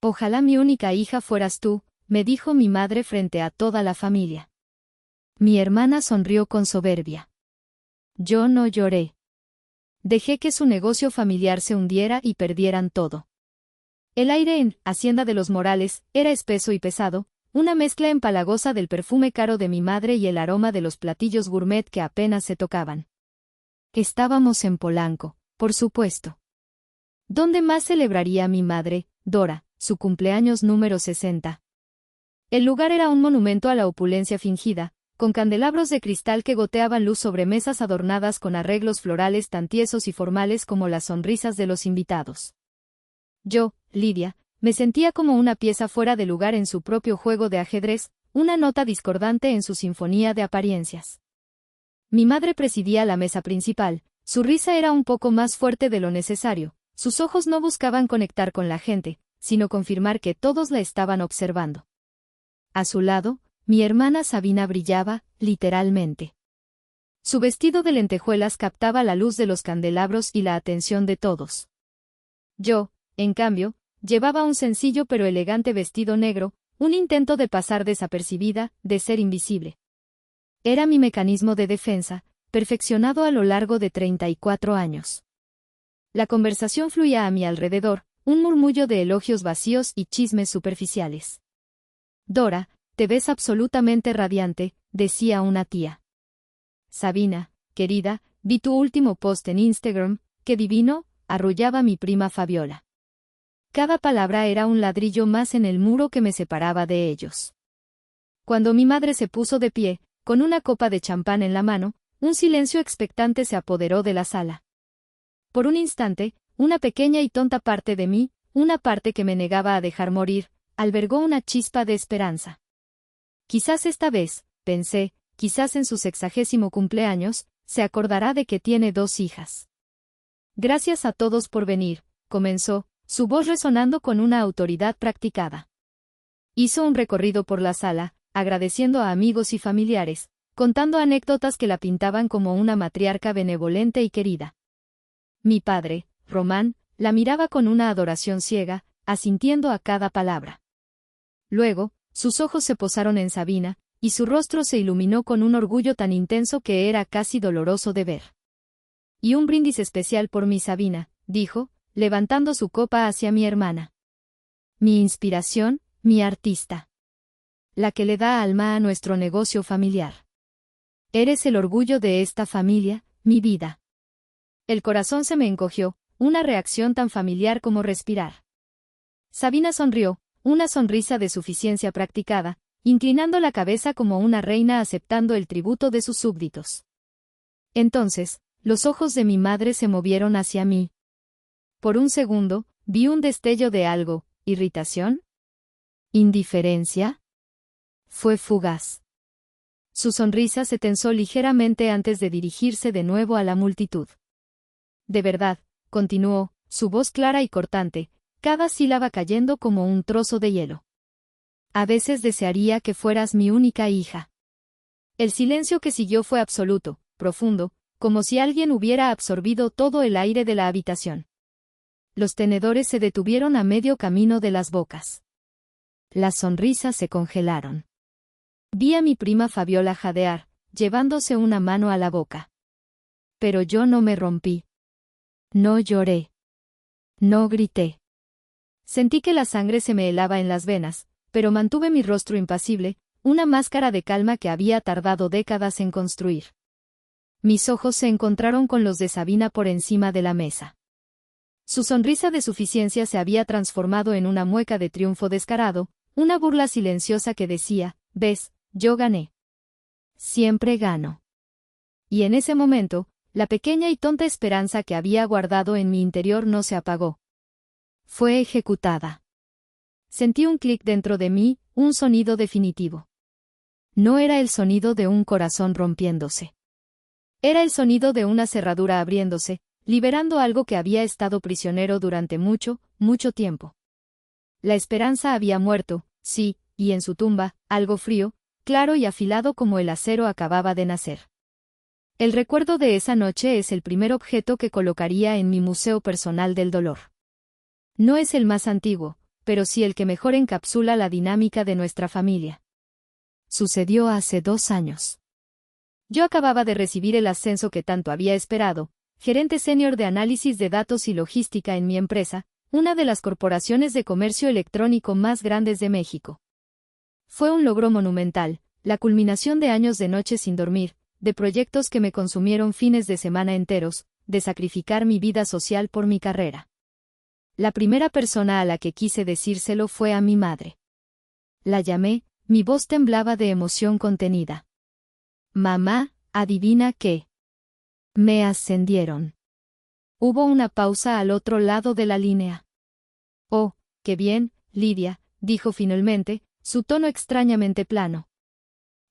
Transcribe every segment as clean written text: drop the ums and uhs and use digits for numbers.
Ojalá mi única hija fueras tú, me dijo mi madre frente a toda la familia. Mi hermana sonrió con soberbia. Yo no lloré. Dejé que su negocio familiar se hundiera y perdieran todo. El aire en Hacienda de los Morales era espeso y pesado, una mezcla empalagosa del perfume caro de mi madre y el aroma de los platillos gourmet que apenas se tocaban. Estábamos en Polanco, por supuesto. ¿Dónde más celebraría mi madre, Dora, su cumpleaños número 60? El lugar era un monumento a la opulencia fingida, con candelabros de cristal que goteaban luz sobre mesas adornadas con arreglos florales tan tiesos y formales como las sonrisas de los invitados. Yo, Lidia, me sentía como una pieza fuera de lugar en su propio juego de ajedrez, una nota discordante en su sinfonía de apariencias. Mi madre presidía la mesa principal, su risa era un poco más fuerte de lo necesario, sus ojos no buscaban conectar con la gente, sino confirmar que todos la estaban observando. A su lado, mi hermana Sabina brillaba, literalmente. Su vestido de lentejuelas captaba la luz de los candelabros y la atención de todos. Yo, en cambio, llevaba un sencillo pero elegante vestido negro, un intento de pasar desapercibida, de ser invisible. Era mi mecanismo de defensa, perfeccionado a lo largo de 34 años. La conversación fluía a mi alrededor, un murmullo de elogios vacíos y chismes superficiales. Dora, te ves absolutamente radiante, decía una tía. Sabina, querida, vi tu último post en Instagram, qué divino, arrullaba mi prima Fabiola. Cada palabra era un ladrillo más en el muro que me separaba de ellos. Cuando mi madre se puso de pie, con una copa de champán en la mano, un silencio expectante se apoderó de la sala. Por un instante, una pequeña y tonta parte de mí, una parte que me negaba a dejar morir, albergó una chispa de esperanza. Quizás esta vez, pensé, quizás en su 60º cumpleaños, se acordará de que tiene 2 hijas. Gracias a todos por venir, comenzó, su voz resonando con una autoridad practicada. Hizo un recorrido por la sala, agradeciendo a amigos y familiares, contando anécdotas que la pintaban como una matriarca benevolente y querida. Mi padre, Román, la miraba con una adoración ciega, asintiendo a cada palabra. Luego, sus ojos se posaron en Sabina, y su rostro se iluminó con un orgullo tan intenso que era casi doloroso de ver. Y un brindis especial por mi Sabina, dijo, levantando su copa hacia mi hermana. Mi inspiración, mi artista. La que le da alma a nuestro negocio familiar. Eres el orgullo de esta familia, mi vida. El corazón se me encogió, una reacción tan familiar como respirar. Sabina sonrió, una sonrisa de suficiencia practicada, inclinando la cabeza como una reina aceptando el tributo de sus súbditos. Entonces, los ojos de mi madre se movieron hacia mí. Por un segundo, vi un destello de algo, ¿irritación? ¿Indiferencia? Fue fugaz. Su sonrisa se tensó ligeramente antes de dirigirse de nuevo a la multitud. De verdad, continuó, su voz clara y cortante, cada sílaba cayendo como un trozo de hielo. A veces desearía que fueras mi única hija. El silencio que siguió fue absoluto, profundo, como si alguien hubiera absorbido todo el aire de la habitación. Los tenedores se detuvieron a medio camino de las bocas. Las sonrisas se congelaron. Vi a mi prima Fabiola jadear, llevándose una mano a la boca. Pero yo no me rompí. No lloré. No grité. Sentí que la sangre se me helaba en las venas, pero mantuve mi rostro impasible, una máscara de calma que había tardado décadas en construir. Mis ojos se encontraron con los de Sabina por encima de la mesa. Su sonrisa de suficiencia se había transformado en una mueca de triunfo descarado, una burla silenciosa que decía, «Ves, yo gané. Siempre gano». Y en ese momento, la pequeña y tonta esperanza que había guardado en mi interior no se apagó. Fue ejecutada. Sentí un clic dentro de mí, un sonido definitivo. No era el sonido de un corazón rompiéndose. Era el sonido de una cerradura abriéndose, liberando algo que había estado prisionero durante mucho, mucho tiempo. La esperanza había muerto, sí, y en su tumba, algo frío, claro y afilado como el acero acababa de nacer. El recuerdo de esa noche es el primer objeto que colocaría en mi museo personal del dolor. No es el más antiguo, pero sí el que mejor encapsula la dinámica de nuestra familia. Sucedió hace 2 años. Yo acababa de recibir el ascenso que tanto había esperado, gerente senior de análisis de datos y logística en mi empresa, una de las corporaciones de comercio electrónico más grandes de México. Fue un logro monumental, la culminación de años de noche sin dormir, de proyectos que me consumieron fines de semana enteros, de sacrificar mi vida social por mi carrera. La primera persona a la que quise decírselo fue a mi madre. La llamé, mi voz temblaba de emoción contenida. Mamá, adivina qué. Me ascendieron. Hubo una pausa al otro lado de la línea. Oh, qué bien, Lidia, dijo finalmente, su tono extrañamente plano.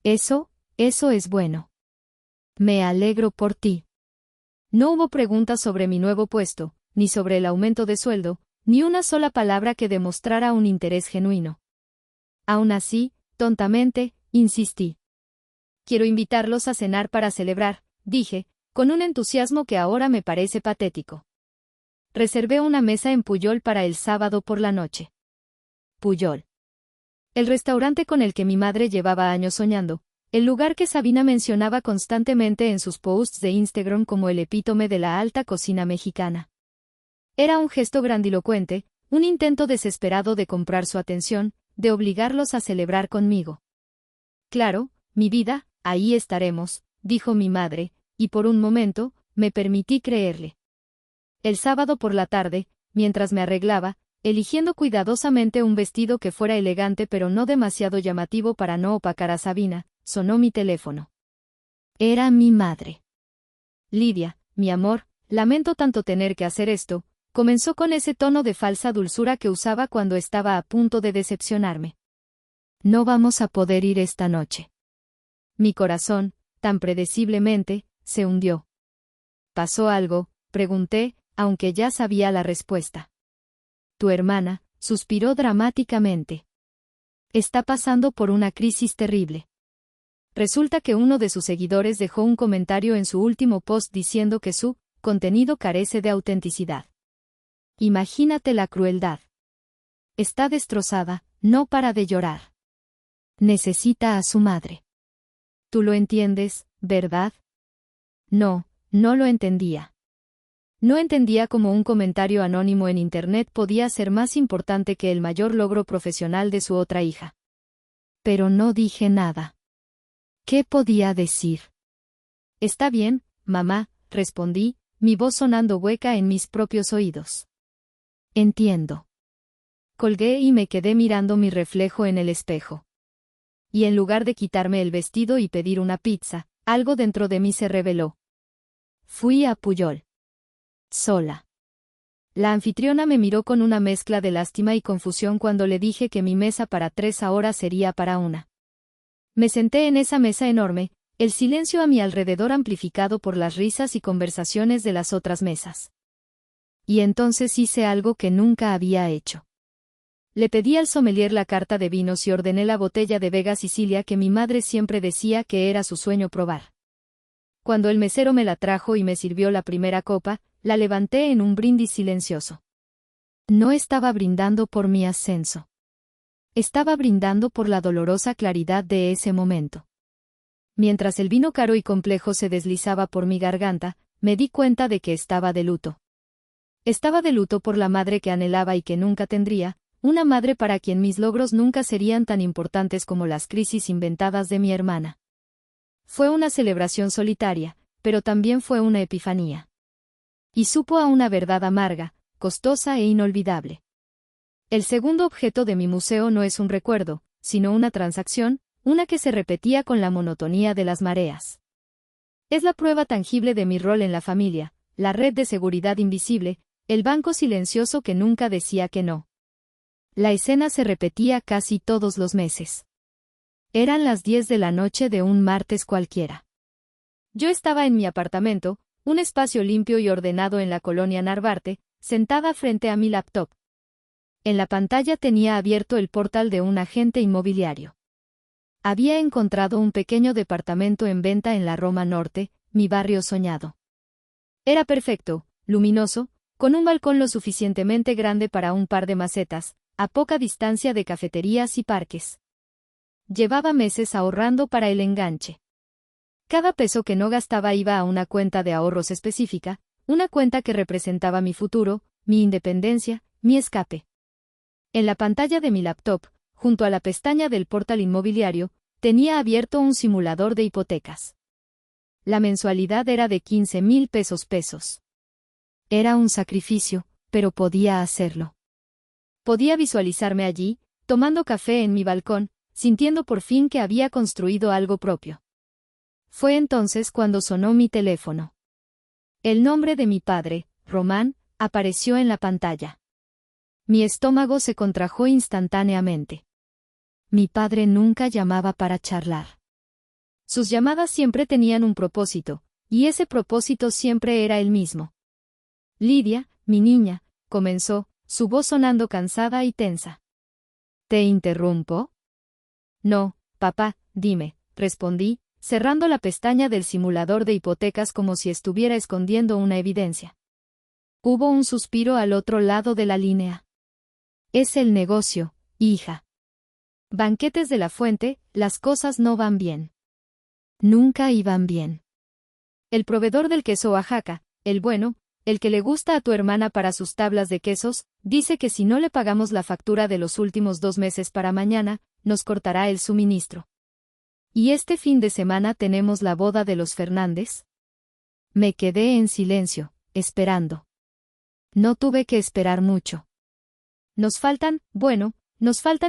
Eso es bueno. Me alegro por ti. No hubo preguntas sobre mi nuevo puesto, ni sobre el aumento de sueldo, ni una sola palabra que demostrara un interés genuino. Aún así, tontamente, insistí. Quiero invitarlos a cenar para celebrar, dije, con un entusiasmo que ahora me parece patético. Reservé una mesa en Pujol para el sábado por la noche. Pujol. El restaurante con el que mi madre llevaba años soñando, el lugar que Sabina mencionaba constantemente en sus posts de Instagram como el epítome de la alta cocina mexicana. Era un gesto grandilocuente, un intento desesperado de comprar su atención, de obligarlos a celebrar conmigo. Claro, mi vida, ahí estaremos, dijo mi madre, y por un momento, me permití creerle. El sábado por la tarde, mientras me arreglaba, eligiendo cuidadosamente un vestido que fuera elegante pero no demasiado llamativo para no opacar a Sabina, sonó mi teléfono. Era mi madre. Lidia, mi amor, lamento tanto tener que hacer esto, comenzó con ese tono de falsa dulzura que usaba cuando estaba a punto de decepcionarme. No vamos a poder ir esta noche. Mi corazón, tan predeciblemente, se hundió. ¿Pasó algo?, pregunté, aunque ya sabía la respuesta. Tu hermana, suspiró dramáticamente. Está pasando por una crisis terrible. Resulta que uno de sus seguidores dejó un comentario en su último post diciendo que su contenido carece de autenticidad. Imagínate la crueldad. Está destrozada, no para de llorar. Necesita a su madre. Tú lo entiendes, ¿verdad? No, no lo entendía. No entendía cómo un comentario anónimo en Internet podía ser más importante que el mayor logro profesional de su otra hija. Pero no dije nada. ¿Qué podía decir? Está bien, mamá, respondí, mi voz sonando hueca en mis propios oídos. Entiendo. Colgué y me quedé mirando mi reflejo en el espejo. Y en lugar de quitarme el vestido y pedir una pizza, algo dentro de mí se rebeló. Fui a Pujol. Sola. La anfitriona me miró con una mezcla de lástima y confusión cuando le dije que mi mesa para 3 ahora sería para 1. Me senté en esa mesa enorme, el silencio a mi alrededor amplificado por las risas y conversaciones de las otras mesas. Y entonces hice algo que nunca había hecho. Le pedí al sommelier la carta de vinos y ordené la botella de Vega Sicilia que mi madre siempre decía que era su sueño probar. Cuando el mesero me la trajo y me sirvió la primera copa, la levanté en un brindis silencioso. No estaba brindando por mi ascenso. Estaba brindando por la dolorosa claridad de ese momento. Mientras el vino caro y complejo se deslizaba por mi garganta, me di cuenta de que estaba de luto. Estaba de luto por la madre que anhelaba y que nunca tendría, una madre para quien mis logros nunca serían tan importantes como las crisis inventadas de mi hermana. Fue una celebración solitaria, pero también fue una epifanía. Y supo a una verdad amarga, costosa e inolvidable. El segundo objeto de mi museo no es un recuerdo, sino una transacción, una que se repetía con la monotonía de las mareas. Es la prueba tangible de mi rol en la familia, la red de seguridad invisible, el banco silencioso que nunca decía que no. La escena se repetía casi todos los meses. Eran las 10 de la noche de un martes cualquiera. Yo estaba en mi apartamento, un espacio limpio y ordenado en la colonia Narvarte, sentada frente a mi laptop. En la pantalla tenía abierto el portal de un agente inmobiliario. Había encontrado un pequeño departamento en venta en la Roma Norte, mi barrio soñado. Era perfecto, luminoso, con un balcón lo suficientemente grande para un par de macetas, a poca distancia de cafeterías y parques. Llevaba meses ahorrando para el enganche. Cada peso que no gastaba iba a una cuenta de ahorros específica, una cuenta que representaba mi futuro, mi independencia, mi escape. En la pantalla de mi laptop, junto a la pestaña del portal inmobiliario, tenía abierto un simulador de hipotecas. La mensualidad era de 15,000 pesos. Era un sacrificio, pero podía hacerlo. Podía visualizarme allí, tomando café en mi balcón, sintiendo por fin que había construido algo propio. Fue entonces cuando sonó mi teléfono. El nombre de mi padre, Román, apareció en la pantalla. Mi estómago se contrajo instantáneamente. Mi padre nunca llamaba para charlar. Sus llamadas siempre tenían un propósito, y ese propósito siempre era el mismo. Lidia, mi niña, comenzó, su voz sonando cansada y tensa. ¿Te interrumpo? No, papá, dime, respondí, cerrando la pestaña del simulador de hipotecas como si estuviera escondiendo una evidencia. Hubo un suspiro al otro lado de la línea. Es el negocio, hija. Banquetes de la Fuente, las cosas no van bien. Nunca iban bien. El proveedor del queso Oaxaca, el bueno, el que le gusta a tu hermana para sus tablas de quesos, dice que si no le pagamos la factura de los últimos 2 meses para mañana, nos cortará el suministro. ¿Y este fin de semana tenemos la boda de los Fernández? Me quedé en silencio, esperando. No tuve que esperar mucho. Nos faltan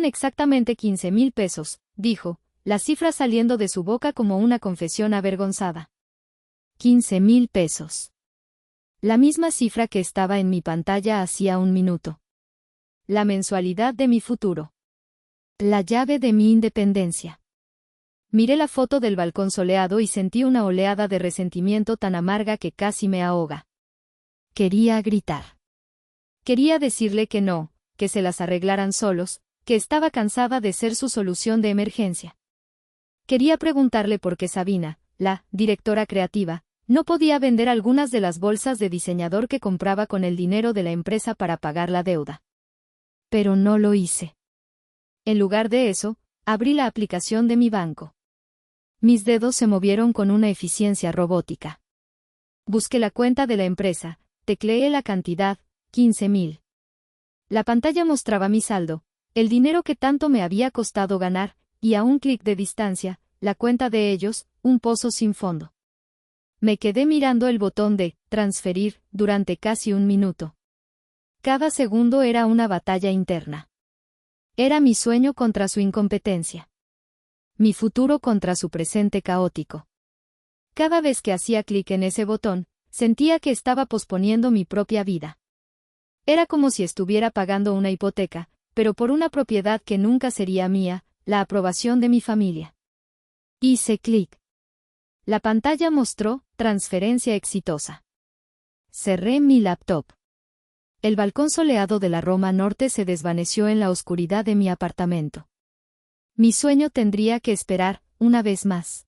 exactamente 15,000 pesos, dijo, la cifra saliendo de su boca como una confesión avergonzada. 15,000 pesos. La misma cifra que estaba en mi pantalla hacía un minuto. La mensualidad de mi futuro. La llave de mi independencia. Miré la foto del balcón soleado y sentí una oleada de resentimiento tan amarga que casi me ahoga. Quería gritar. Quería decirle que no, que se las arreglaran solos, que estaba cansada de ser su solución de emergencia. Quería preguntarle por qué Sabina, la directora creativa, no podía vender algunas de las bolsas de diseñador que compraba con el dinero de la empresa para pagar la deuda. Pero no lo hice. En lugar de eso, abrí la aplicación de mi banco. Mis dedos se movieron con una eficiencia robótica. Busqué la cuenta de la empresa, tecleé la cantidad, 15,000. La pantalla mostraba mi saldo, el dinero que tanto me había costado ganar, y a un clic de distancia, la cuenta de ellos, un pozo sin fondo. Me quedé mirando el botón de transferir durante casi un minuto. Cada segundo era una batalla interna. Era mi sueño contra su incompetencia. Mi futuro contra su presente caótico. Cada vez que hacía clic en ese botón, sentía que estaba posponiendo mi propia vida. Era como si estuviera pagando una hipoteca, pero por una propiedad que nunca sería mía, la aprobación de mi familia. Hice clic. La pantalla mostró transferencia exitosa. Cerré mi laptop. El balcón soleado de la Roma Norte se desvaneció en la oscuridad de mi apartamento. Mi sueño tendría que esperar, una vez más.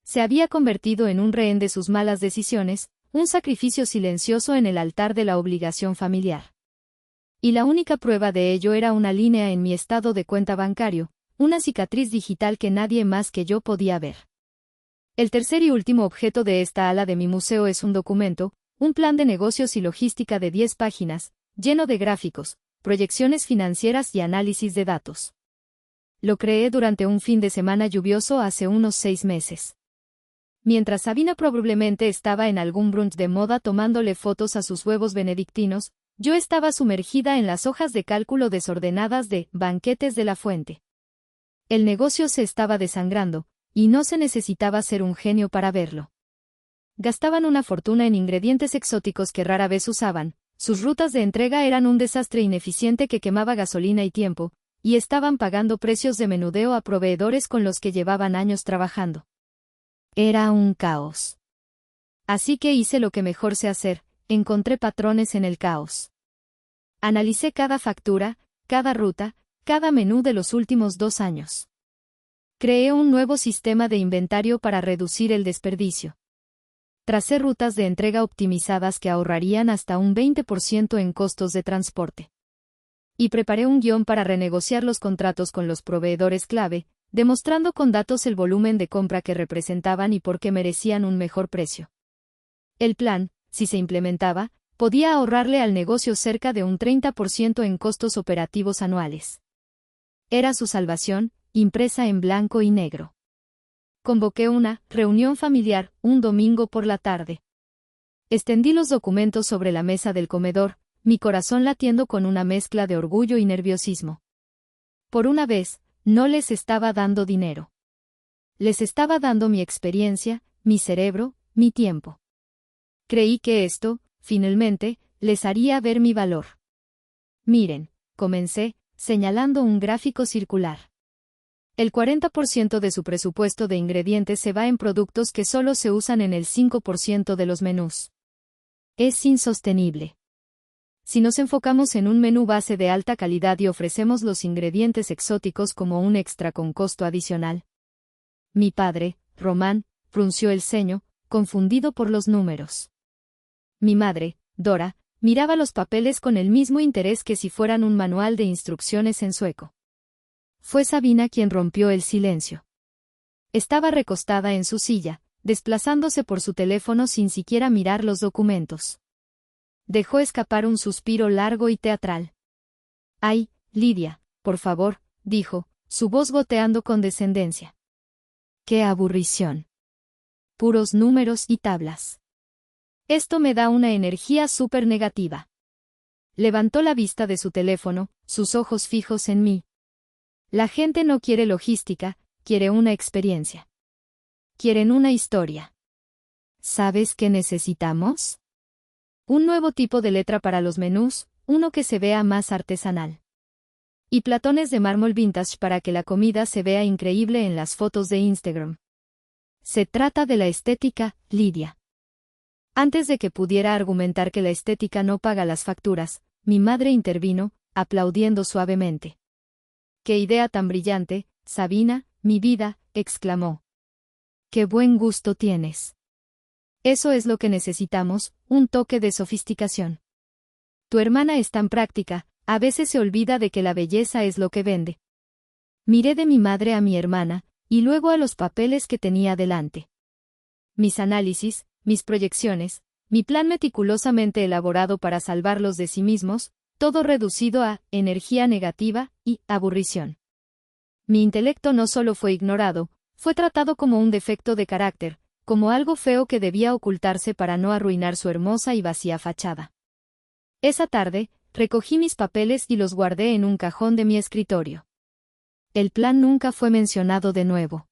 Se había convertido en un rehén de sus malas decisiones, un sacrificio silencioso en el altar de la obligación familiar. Y la única prueba de ello era una línea en mi estado de cuenta bancario, una cicatriz digital que nadie más que yo podía ver. El tercer y último objeto de esta ala de mi museo es un documento, un plan de negocios y logística de 10 páginas, lleno de gráficos, proyecciones financieras y análisis de datos. Lo creé durante un fin de semana lluvioso hace unos 6 meses. Mientras Sabina probablemente estaba en algún brunch de moda tomándole fotos a sus huevos benedictinos, yo estaba sumergida en las hojas de cálculo desordenadas de Banquetes de la Fuente. El negocio se estaba desangrando, y no se necesitaba ser un genio para verlo. Gastaban una fortuna en ingredientes exóticos que rara vez usaban, sus rutas de entrega eran un desastre ineficiente que quemaba gasolina y tiempo, y estaban pagando precios de menudeo a proveedores con los que llevaban años trabajando. Era un caos. Así que hice lo que mejor sé hacer, encontré patrones en el caos. Analicé cada factura, cada ruta, cada menú de los últimos 2 años. Creé un nuevo sistema de inventario para reducir el desperdicio. Tracé rutas de entrega optimizadas que ahorrarían hasta un 20% en costos de transporte. Y preparé un guión para renegociar los contratos con los proveedores clave, demostrando con datos el volumen de compra que representaban y por qué merecían un mejor precio. El plan, si se implementaba, podía ahorrarle al negocio cerca de un 30% en costos operativos anuales. Era su salvación, impresa en blanco y negro. Convoqué una reunión familiar un domingo por la tarde. Extendí los documentos sobre la mesa del comedor, mi corazón latiendo con una mezcla de orgullo y nerviosismo. Por una vez, no les estaba dando dinero. Les estaba dando mi experiencia, mi cerebro, mi tiempo. Creí que esto, finalmente, les haría ver mi valor. Miren, comencé, señalando un gráfico circular. El 40% de su presupuesto de ingredientes se va en productos que solo se usan en el 5% de los menús. Es insostenible. Si nos enfocamos en un menú base de alta calidad y ofrecemos los ingredientes exóticos como un extra con costo adicional. Mi padre, Román, frunció el ceño, confundido por los números. Mi madre, Dora, miraba los papeles con el mismo interés que si fueran un manual de instrucciones en sueco. Fue Sabina quien rompió el silencio. Estaba recostada en su silla, desplazándose por su teléfono sin siquiera mirar los documentos. Dejó escapar un suspiro largo y teatral. «Ay, Lidia, por favor», dijo, su voz goteando con descendencia. «¡Qué aburrición! Puros números y tablas. Esto me da una energía súper negativa». Levantó la vista de su teléfono, sus ojos fijos en mí. La gente no quiere logística, quiere una experiencia. Quieren una historia. ¿Sabes qué necesitamos? Un nuevo tipo de letra para los menús, uno que se vea más artesanal. Y platones de mármol vintage para que la comida se vea increíble en las fotos de Instagram. Se trata de la estética, Lidia. Antes de que pudiera argumentar que la estética no paga las facturas, mi madre intervino, aplaudiendo suavemente. «¡Qué idea tan brillante, Sabina, mi vida!», exclamó. «¡Qué buen gusto tienes! Eso es lo que necesitamos, un toque de sofisticación. Tu hermana es tan práctica, a veces se olvida de que la belleza es lo que vende». Miré de mi madre a mi hermana, y luego a los papeles que tenía delante. Mis análisis, mis proyecciones, mi plan meticulosamente elaborado para salvarlos de sí mismos, todo reducido a energía negativa y aburrición. Mi intelecto no solo fue ignorado, fue tratado como un defecto de carácter, como algo feo que debía ocultarse para no arruinar su hermosa y vacía fachada. Esa tarde, recogí mis papeles y los guardé en un cajón de mi escritorio. El plan nunca fue mencionado de nuevo.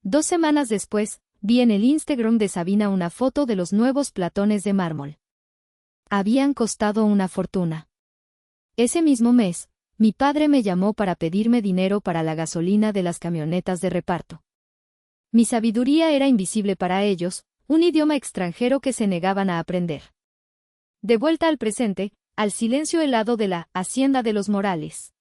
2 semanas después, vi en el Instagram de Sabina una foto de los nuevos platones de mármol. Habían costado una fortuna. Ese mismo mes, mi padre me llamó para pedirme dinero para la gasolina de las camionetas de reparto. Mi sabiduría era invisible para ellos, un idioma extranjero que se negaban a aprender. De vuelta al presente, al silencio helado de la hacienda de los Morales.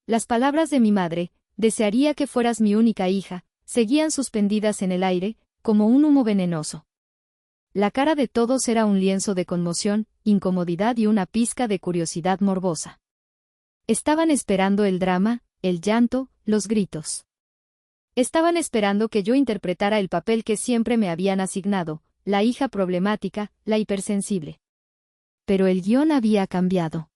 Las palabras de mi madre, «desearía que fueras mi única hija», seguían suspendidas en el aire, como un humo venenoso. La cara de todos era un lienzo de conmoción, incomodidad y una pizca de curiosidad morbosa. Estaban esperando el drama, el llanto, los gritos. Estaban esperando que yo interpretara el papel que siempre me habían asignado, la hija problemática, la hipersensible. Pero el guión había cambiado.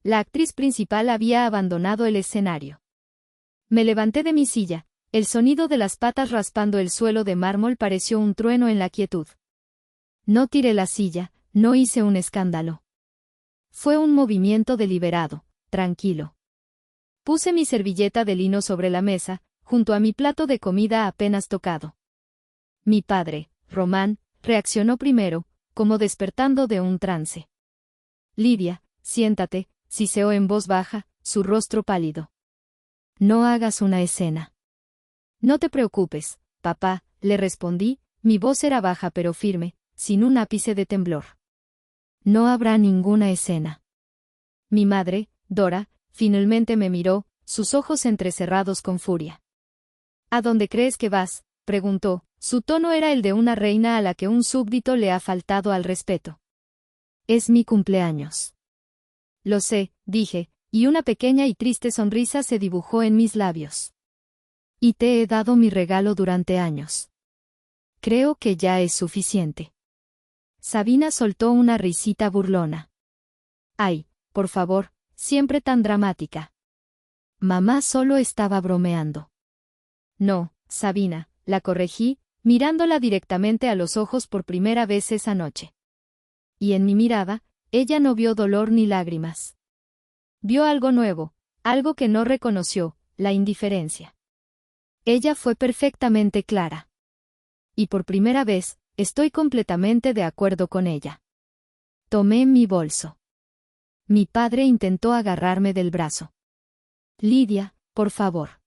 La actriz principal había abandonado el escenario. Me levanté de mi silla, el sonido de las patas raspando el suelo de mármol pareció un trueno en la quietud. No tiré la silla, no hice un escándalo. Fue un movimiento deliberado, tranquilo. Puse mi servilleta de lino sobre la mesa, junto a mi plato de comida apenas tocado. Mi padre, Román, reaccionó primero, como despertando de un trance. «Lidia, siéntate», siseó en voz baja, su rostro pálido. «No hagas una escena». «No te preocupes, papá», le respondí, mi voz era baja pero firme, sin un ápice de temblor. «No habrá ninguna escena». Mi madre, Dora, finalmente me miró, sus ojos entrecerrados con furia. «¿A dónde crees que vas?», preguntó, su tono era el de una reina a la que un súbdito le ha faltado al respeto. «Es mi cumpleaños». «Lo sé», dije, y una pequeña y triste sonrisa se dibujó en mis labios. Y te he dado mi regalo durante años. Creo que ya es suficiente. Sabina soltó una risita burlona. Ay, por favor, siempre tan dramática. Mamá solo estaba bromeando. No, Sabina, la corregí, mirándola directamente a los ojos por primera vez esa noche. Y en mi mirada, ella no vio dolor ni lágrimas. Vio algo nuevo, algo que no reconoció, la indiferencia. Ella fue perfectamente clara. Y por primera vez, estoy completamente de acuerdo con ella. Tomé mi bolso. Mi padre intentó agarrarme del brazo. Lidia, por favor.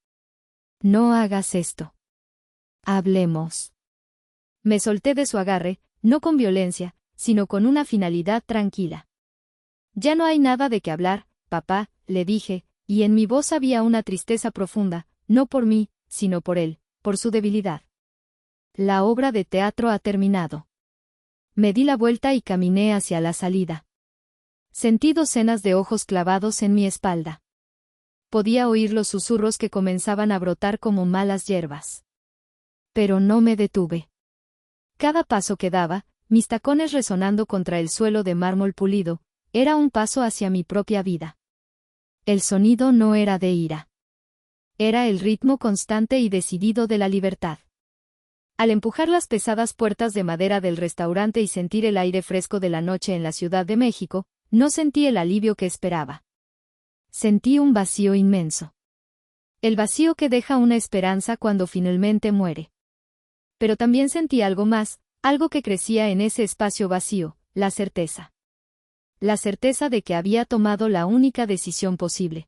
No hagas esto. Hablemos. Me solté de su agarre, no con violencia, sino con una finalidad tranquila. Ya no hay nada de qué hablar, papá, le dije, y en mi voz había una tristeza profunda, no por mí, sino por él, por su debilidad. La obra de teatro ha terminado. Me di la vuelta y caminé hacia la salida. Sentí docenas de ojos clavados en mi espalda. Podía oír los susurros que comenzaban a brotar como malas hierbas. Pero no me detuve. Cada paso que daba, mis tacones resonando contra el suelo de mármol pulido, era un paso hacia mi propia vida. El sonido no era de ira. Era el ritmo constante y decidido de la libertad. Al empujar las pesadas puertas de madera del restaurante y sentir el aire fresco de la noche en la Ciudad de México, no sentí el alivio que esperaba. Sentí un vacío inmenso. El vacío que deja una esperanza cuando finalmente muere. Pero también sentí algo más, algo que crecía en ese espacio vacío, la certeza. La certeza de que había tomado la única decisión posible.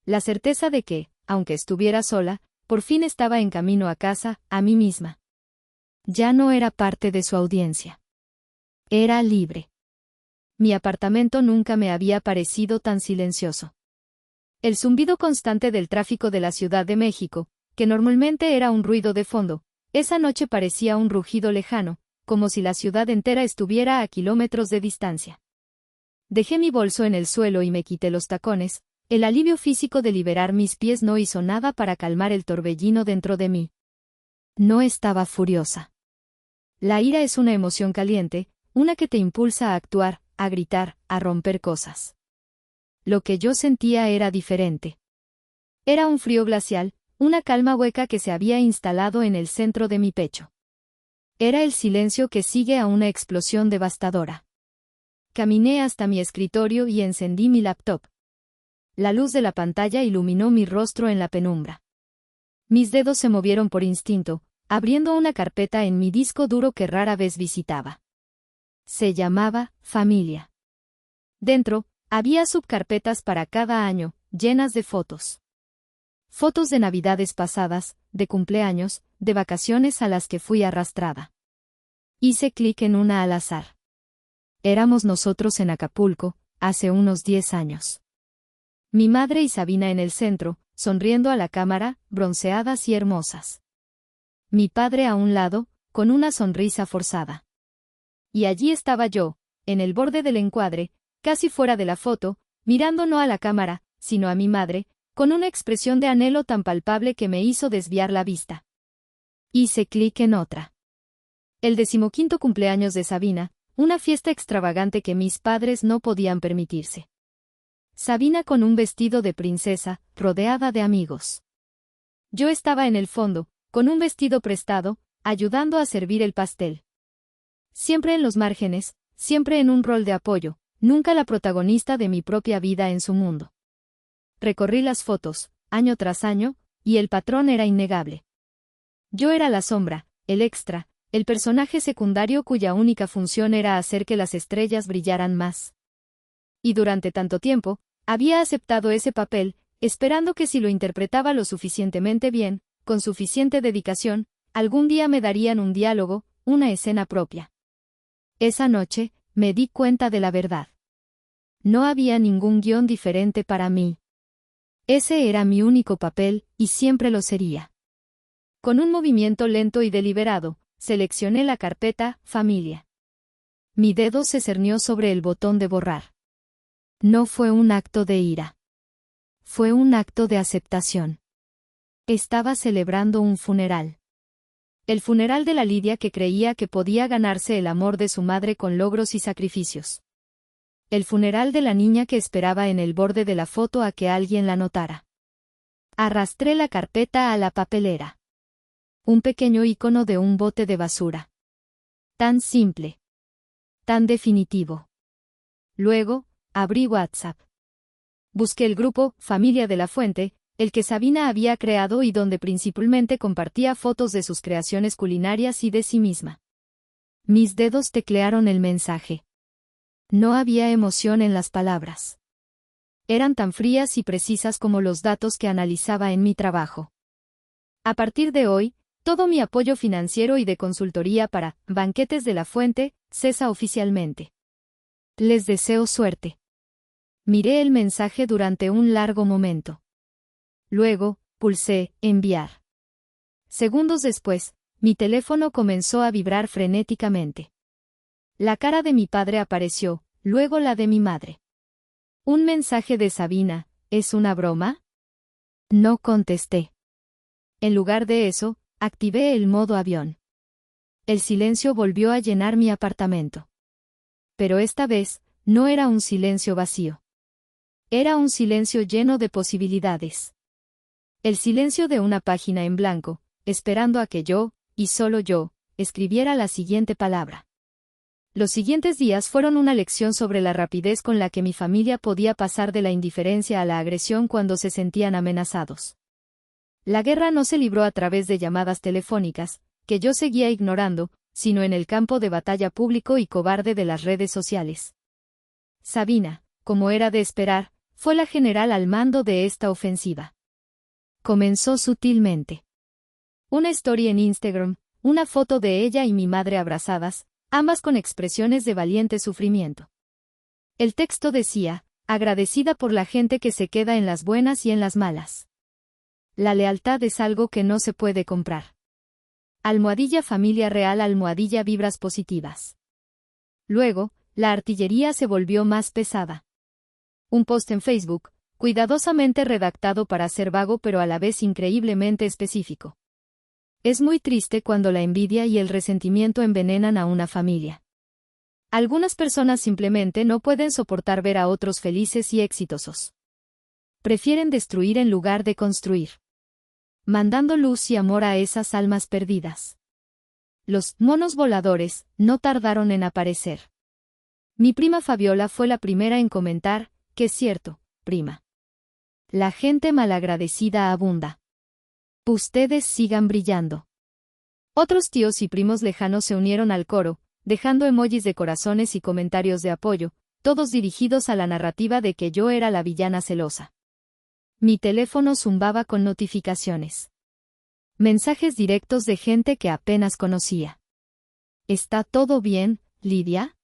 La certeza de que, aunque estuviera sola, por fin estaba en camino a casa, a mí misma. Ya no era parte de su audiencia. Era libre. Mi apartamento nunca me había parecido tan silencioso. El zumbido constante del tráfico de la Ciudad de México, que normalmente era un ruido de fondo, esa noche parecía un rugido lejano, como si la ciudad entera estuviera a kilómetros de distancia. Dejé mi bolso en el suelo y me quité los tacones. El alivio físico de liberar mis pies no hizo nada para calmar el torbellino dentro de mí. No estaba furiosa. La ira es una emoción caliente, una que te impulsa a actuar, a gritar, a romper cosas. Lo que yo sentía era diferente. Era un frío glacial, una calma hueca que se había instalado en el centro de mi pecho. Era el silencio que sigue a una explosión devastadora. Caminé hasta mi escritorio y encendí mi laptop. La luz de la pantalla iluminó mi rostro en la penumbra. Mis dedos se movieron por instinto, abriendo una carpeta en mi disco duro que rara vez visitaba. Se llamaba Familia. Dentro, había subcarpetas para cada año, llenas de fotos. Fotos de navidades pasadas, de cumpleaños, de vacaciones a las que fui arrastrada. Hice clic en una al azar. Éramos nosotros en Acapulco, hace unos 10 años. Mi madre y Sabina en el centro, sonriendo a la cámara, bronceadas y hermosas. Mi padre a un lado, con una sonrisa forzada. Y allí estaba yo, en el borde del encuadre, casi fuera de la foto, mirando no a la cámara, sino a mi madre, con una expresión de anhelo tan palpable que me hizo desviar la vista. Hice clic en otra. El 15º cumpleaños de Sabina, una fiesta extravagante que mis padres no podían permitirse. Sabina con un vestido de princesa, rodeada de amigos. Yo estaba en el fondo, con un vestido prestado, ayudando a servir el pastel. Siempre en los márgenes, siempre en un rol de apoyo, nunca la protagonista de mi propia vida en su mundo. Recorrí las fotos, año tras año, y el patrón era innegable. Yo era la sombra, el extra, el personaje secundario cuya única función era hacer que las estrellas brillaran más. Y durante tanto tiempo, había aceptado ese papel, esperando que si lo interpretaba lo suficientemente bien, con suficiente dedicación, algún día me darían un diálogo, una escena propia. Esa noche, me di cuenta de la verdad. No había ningún guión diferente para mí. Ese era mi único papel, y siempre lo sería. Con un movimiento lento y deliberado, seleccioné la carpeta Familia. Mi dedo se cernió sobre el botón de borrar. No fue un acto de ira. Fue un acto de aceptación. Estaba celebrando un funeral. El funeral de la Lidia que creía que podía ganarse el amor de su madre con logros y sacrificios. El funeral de la niña que esperaba en el borde de la foto a que alguien la notara. Arrastré la carpeta a la papelera. Un pequeño icono de un bote de basura. Tan simple. Tan definitivo. Luego, abrí WhatsApp. Busqué el grupo Familia de la Fuente, el que Sabina había creado y donde principalmente compartía fotos de sus creaciones culinarias y de sí misma. Mis dedos teclearon el mensaje. No había emoción en las palabras. Eran tan frías y precisas como los datos que analizaba en mi trabajo. A partir de hoy, todo mi apoyo financiero y de consultoría para Banquetes de la Fuente cesa oficialmente. Les deseo suerte. Miré el mensaje durante un largo momento. Luego, pulsé enviar. Segundos después, mi teléfono comenzó a vibrar frenéticamente. La cara de mi padre apareció, luego la de mi madre. Un mensaje de Sabina, ¿es una broma? No contesté. En lugar de eso, activé el modo avión. El silencio volvió a llenar mi apartamento. Pero esta vez, no era un silencio vacío. Era un silencio lleno de posibilidades. El silencio de una página en blanco, esperando a que yo, y solo yo, escribiera la siguiente palabra. Los siguientes días fueron una lección sobre la rapidez con la que mi familia podía pasar de la indiferencia a la agresión cuando se sentían amenazados. La guerra no se libró a través de llamadas telefónicas, que yo seguía ignorando, sino en el campo de batalla público y cobarde de las redes sociales. Sabina, como era de esperar, fue la general al mando de esta ofensiva. Comenzó sutilmente. Una story en Instagram, una foto de ella y mi madre abrazadas, ambas con expresiones de valiente sufrimiento. El texto decía, agradecida por la gente que se queda en las buenas y en las malas. La lealtad es algo que no se puede comprar. Almohadilla familia real almohadilla vibras positivas. Luego, la artillería se volvió más pesada. Un post en Facebook, cuidadosamente redactado para ser vago pero a la vez increíblemente específico. Es muy triste cuando la envidia y el resentimiento envenenan a una familia. Algunas personas simplemente no pueden soportar ver a otros felices y exitosos. Prefieren destruir en lugar de construir. Mandando luz y amor a esas almas perdidas. Los monos voladores no tardaron en aparecer. Mi prima Fabiola fue la primera en comentar, que es cierto, prima. La gente malagradecida abunda. Ustedes sigan brillando. Otros tíos y primos lejanos se unieron al coro, dejando emojis de corazones y comentarios de apoyo, todos dirigidos a la narrativa de que yo era la villana celosa. Mi teléfono zumbaba con notificaciones. Mensajes directos de gente que apenas conocía. ¿Está todo bien, Lidia?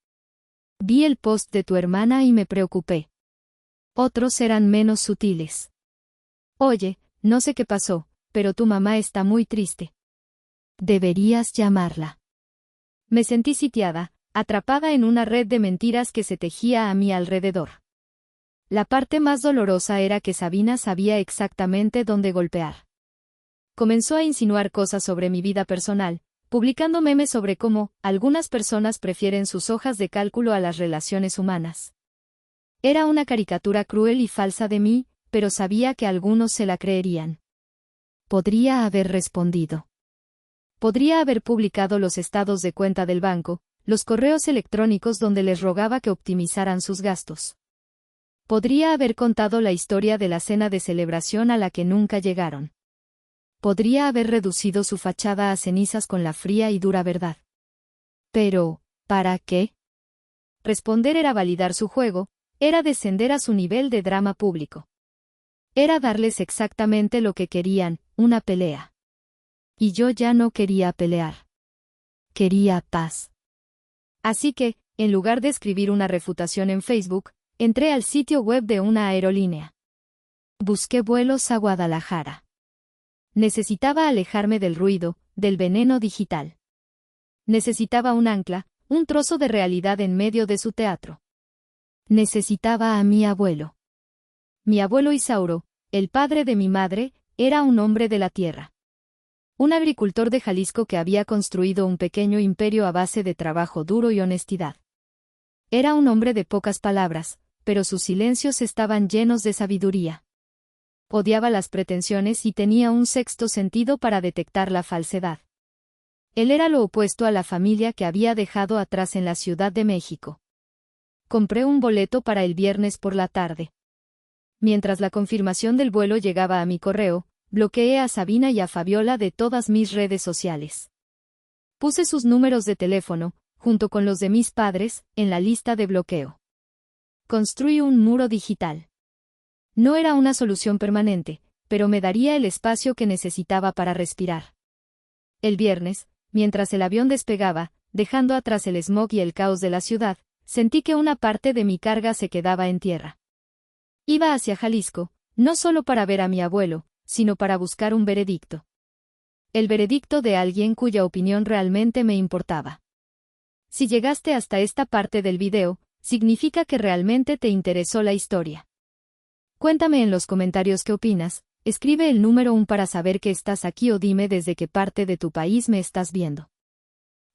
Vi el post de tu hermana y me preocupé. Otros eran menos sutiles. Oye, no sé qué pasó, pero tu mamá está muy triste. Deberías llamarla. Me sentí sitiada, atrapada en una red de mentiras que se tejía a mi alrededor. La parte más dolorosa era que Sabina sabía exactamente dónde golpear. Comenzó a insinuar cosas sobre mi vida personal, publicando memes sobre cómo algunas personas prefieren sus hojas de cálculo a las relaciones humanas. Era una caricatura cruel y falsa de mí, pero sabía que algunos se la creerían. Podría haber respondido. Podría haber publicado los estados de cuenta del banco, los correos electrónicos donde les rogaba que optimizaran sus gastos. Podría haber contado la historia de la cena de celebración a la que nunca llegaron. Podría haber reducido su fachada a cenizas con la fría y dura verdad. Pero, ¿para qué? Responder era validar su juego, era descender a su nivel de drama público. Era darles exactamente lo que querían, una pelea. Y yo ya no quería pelear. Quería paz. Así que, en lugar de escribir una refutación en Facebook, entré al sitio web de una aerolínea. Busqué vuelos a Guadalajara. Necesitaba alejarme del ruido, del veneno digital. Necesitaba un ancla, un trozo de realidad en medio de su teatro. Necesitaba a mi abuelo. Mi abuelo Isauro, el padre de mi madre, era un hombre de la tierra. Un agricultor de Jalisco que había construido un pequeño imperio a base de trabajo duro y honestidad. Era un hombre de pocas palabras, pero sus silencios estaban llenos de sabiduría. Odiaba las pretensiones y tenía un sexto sentido para detectar la falsedad. Él era lo opuesto a la familia que había dejado atrás en la Ciudad de México. Compré un boleto para el viernes por la tarde. Mientras la confirmación del vuelo llegaba a mi correo, bloqueé a Sabina y a Fabiola de todas mis redes sociales. Puse sus números de teléfono, junto con los de mis padres, en la lista de bloqueo. Construí un muro digital. No era una solución permanente, pero me daría el espacio que necesitaba para respirar. El viernes, mientras el avión despegaba, dejando atrás el smog y el caos de la ciudad, sentí que una parte de mi carga se quedaba en tierra. Iba hacia Jalisco, no solo para ver a mi abuelo, sino para buscar un veredicto. El veredicto de alguien cuya opinión realmente me importaba. Si llegaste hasta esta parte del video, significa que realmente te interesó la historia. Cuéntame en los comentarios qué opinas, escribe el número 1 para saber que estás aquí o dime desde qué parte de tu país me estás viendo.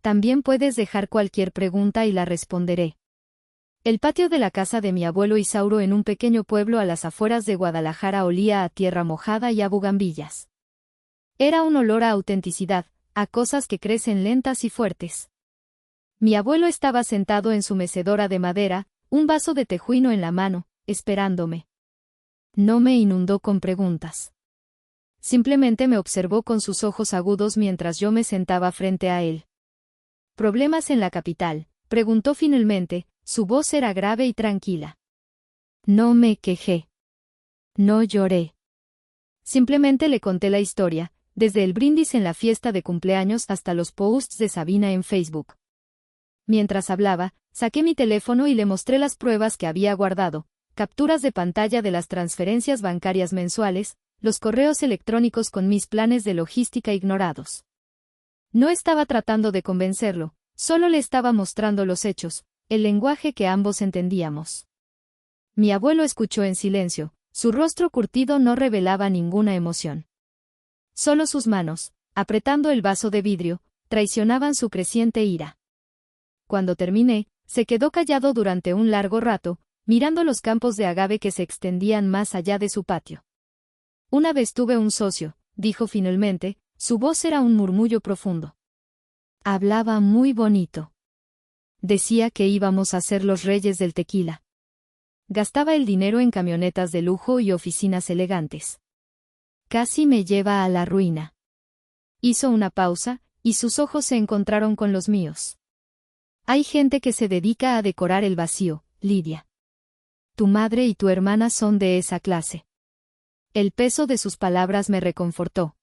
También puedes dejar cualquier pregunta y la responderé. El patio de la casa de mi abuelo Isauro en un pequeño pueblo a las afueras de Guadalajara olía a tierra mojada y a bugambillas. Era un olor a autenticidad, a cosas que crecen lentas y fuertes. Mi abuelo estaba sentado en su mecedora de madera, un vaso de tejuino en la mano, esperándome. No me inundó con preguntas. Simplemente me observó con sus ojos agudos mientras yo me sentaba frente a él. ¿Problemas en la capital?, preguntó finalmente, su voz era grave y tranquila. No me quejé. No lloré. Simplemente le conté la historia, desde el brindis en la fiesta de cumpleaños hasta los posts de Sabina en Facebook. Mientras hablaba, saqué mi teléfono y le mostré las pruebas que había guardado, capturas de pantalla de las transferencias bancarias mensuales, los correos electrónicos con mis planes de logística ignorados. No estaba tratando de convencerlo, solo le estaba mostrando los hechos, el lenguaje que ambos entendíamos. Mi abuelo escuchó en silencio, su rostro curtido no revelaba ninguna emoción. Solo sus manos, apretando el vaso de vidrio, traicionaban su creciente ira. Cuando terminé, se quedó callado durante un largo rato, mirando los campos de agave que se extendían más allá de su patio. Una vez tuve un socio, dijo finalmente, su voz era un murmullo profundo. Hablaba muy bonito. Decía que íbamos a ser los reyes del tequila. Gastaba el dinero en camionetas de lujo y oficinas elegantes. Casi me lleva a la ruina. Hizo una pausa, y sus ojos se encontraron con los míos. Hay gente que se dedica a decorar el vacío, Lidia. Tu madre y tu hermana son de esa clase. El peso de sus palabras me reconfortó.